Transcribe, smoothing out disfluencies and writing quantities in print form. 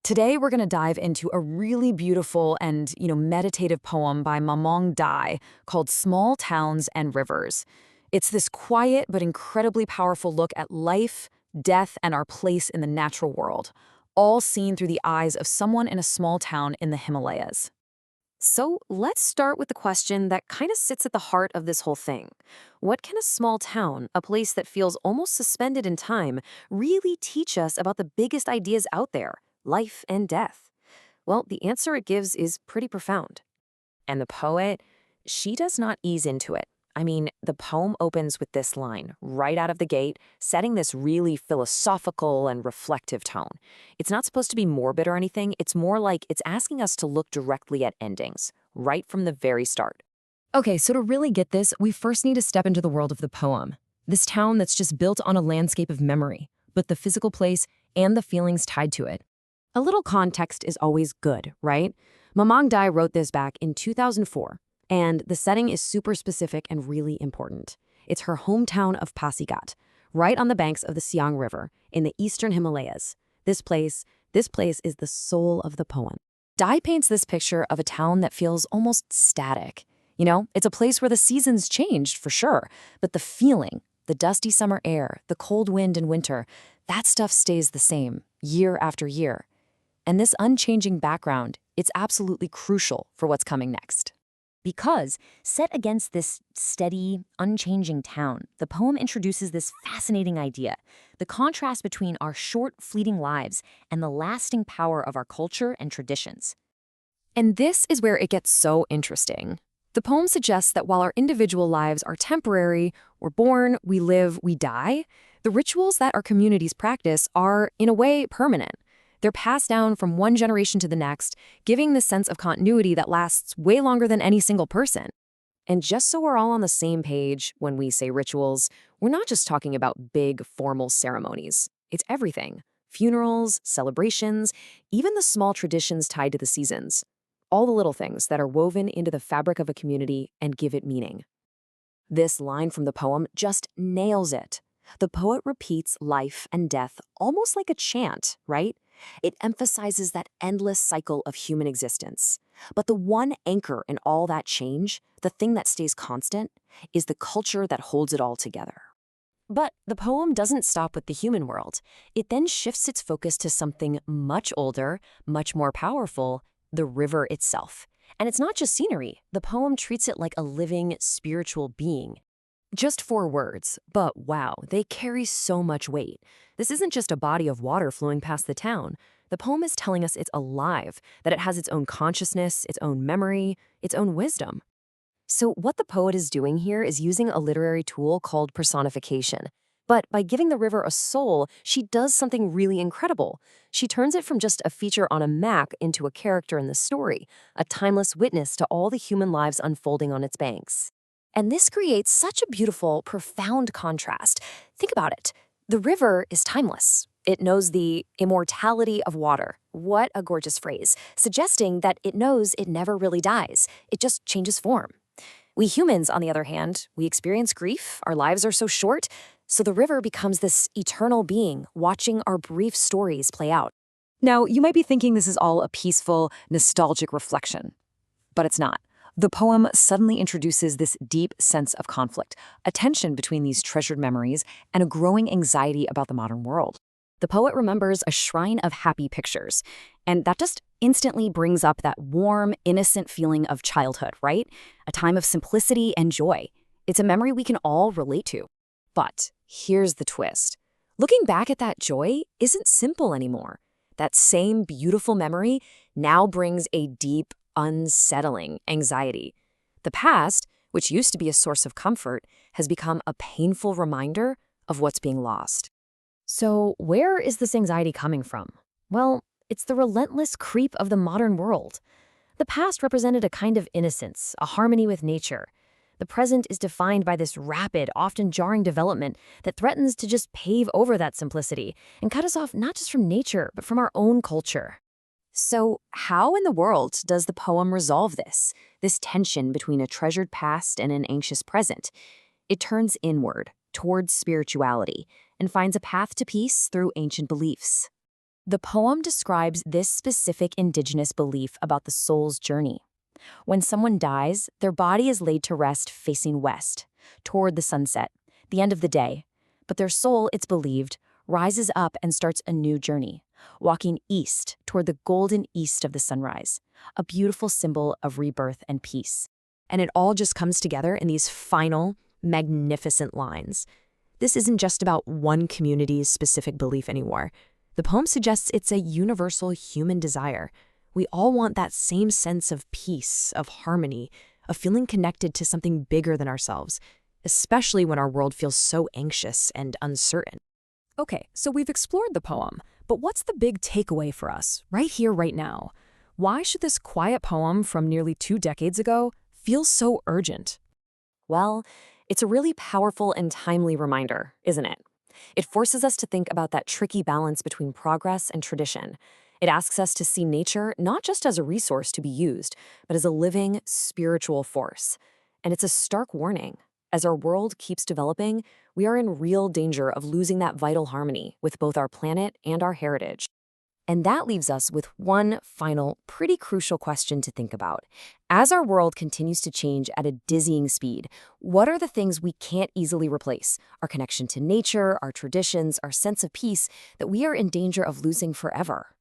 Today, we're going to dive into a really beautiful and, meditative poem by Mamang Dai called Small Towns and Rivers. It's this quiet but incredibly powerful look at life, death, and our place in the natural world, all seen through the eyes of someone in a small town in the Himalayas. So let's start with the question that kind of sits at the heart of this whole thing. What can a small town, a place that feels almost suspended in time, really teach us about the biggest ideas out there, life and death? Well, the answer it gives is pretty profound. And the poet, she does not ease into it. I mean, the poem opens with this line right out of the gate, setting this really philosophical and reflective tone. It's not supposed to be morbid or anything. It's more like it's asking us to look directly at endings, right from the very start. Okay, so to really get this, we first need to step into the world of the poem. This town that's just built on a landscape of memory, but the physical place and the feelings tied to it. A little context is always good, right? Mamang Dai wrote this back in 2004. And the setting is super specific and really important. It's her hometown of Pasigat, right on the banks of the Siang River in the eastern Himalayas. This place is the soul of the poem. Dai paints this picture of a town that feels almost static. You know, it's a place where the seasons changed for sure, but the feeling, the dusty summer air, the cold wind in winter, that stuff stays the same year after year. And this unchanging background, it's absolutely crucial for what's coming next. Because, set against this steady, unchanging town, the poem introduces this fascinating idea, the contrast between our short, fleeting lives and the lasting power of our culture and traditions. And this is where it gets so interesting. The poem suggests that while our individual lives are temporary, we're born, we live, we die, the rituals that our communities practice are, in a way, permanent. They're passed down from one generation to the next, giving the sense of continuity that lasts way longer than any single person. And just so we're all on the same page when we say rituals, we're not just talking about big, formal ceremonies. It's everything. Funerals, celebrations, even the small traditions tied to the seasons. All the little things that are woven into the fabric of a community and give it meaning. This line from the poem just nails it. The poet repeats life and death almost like a chant, right? It emphasizes that endless cycle of human existence. But the one anchor in all that change, the thing that stays constant, is the culture that holds it all together. But the poem doesn't stop with the human world. It then shifts its focus to something much older, much more powerful, the river itself. And it's not just scenery. The poem treats it like a living, spiritual being. Just 4 words, but wow, they carry so much weight. This isn't just a body of water flowing past the town. The poem is telling us it's alive, that it has its own consciousness, its own memory, its own wisdom. So what the poet is doing here is using a literary tool called personification. But by giving the river a soul, she does something really incredible. She turns it from just a feature on a map into a character in the story, a timeless witness to all the human lives unfolding on its banks. And this creates such a beautiful, profound contrast. Think about it. The river is timeless. It knows the immortality of water. What a gorgeous phrase, suggesting that it knows it never really dies. It just changes form. We humans, on the other hand, we experience grief. Our lives are so short. So the river becomes this eternal being, watching our brief stories play out. Now, you might be thinking this is all a peaceful, nostalgic reflection, but it's not. The poem suddenly introduces this deep sense of conflict, a tension between these treasured memories and a growing anxiety about the modern world. The poet remembers a shrine of happy pictures, and that just instantly brings up that warm, innocent feeling of childhood, right? A time of simplicity and joy. It's a memory we can all relate to. But here's the twist. Looking back at that joy isn't simple anymore. That same beautiful memory now brings a deep, unsettling anxiety. The past, which used to be a source of comfort, has become a painful reminder of what's being lost. So where is this anxiety coming from? Well, it's the relentless creep of the modern world. The past represented a kind of innocence, a harmony with nature. The present is defined by this rapid, often jarring development that threatens to just pave over that simplicity and cut us off not just from nature, but from our own culture. So how in the world does the poem resolve this tension between a treasured past and an anxious present? It turns inward, towards spirituality, and finds a path to peace through ancient beliefs. The poem describes this specific indigenous belief about the soul's journey. When someone dies, their body is laid to rest facing west, toward the sunset, the end of the day. But their soul, it's believed, rises up and starts a new journey, walking east toward the golden east of the sunrise, a beautiful symbol of rebirth and peace. And it all just comes together in these final, magnificent lines. This isn't just about one community's specific belief anymore. The poem suggests it's a universal human desire. We all want that same sense of peace, of harmony, of feeling connected to something bigger than ourselves, especially when our world feels so anxious and uncertain. Okay, so we've explored the poem, but what's the big takeaway for us, right here, right now? Why should this quiet poem from nearly 2 decades ago feel so urgent? Well, it's a really powerful and timely reminder, isn't it? It forces us to think about that tricky balance between progress and tradition. It asks us to see nature not just as a resource to be used, but as a living, spiritual force. And it's a stark warning. As our world keeps developing, we are in real danger of losing that vital harmony with both our planet and our heritage. And that leaves us with one final, pretty crucial question to think about. As our world continues to change at a dizzying speed, what are the things we can't easily replace? Our connection to nature, our traditions, our sense of peace that we are in danger of losing forever?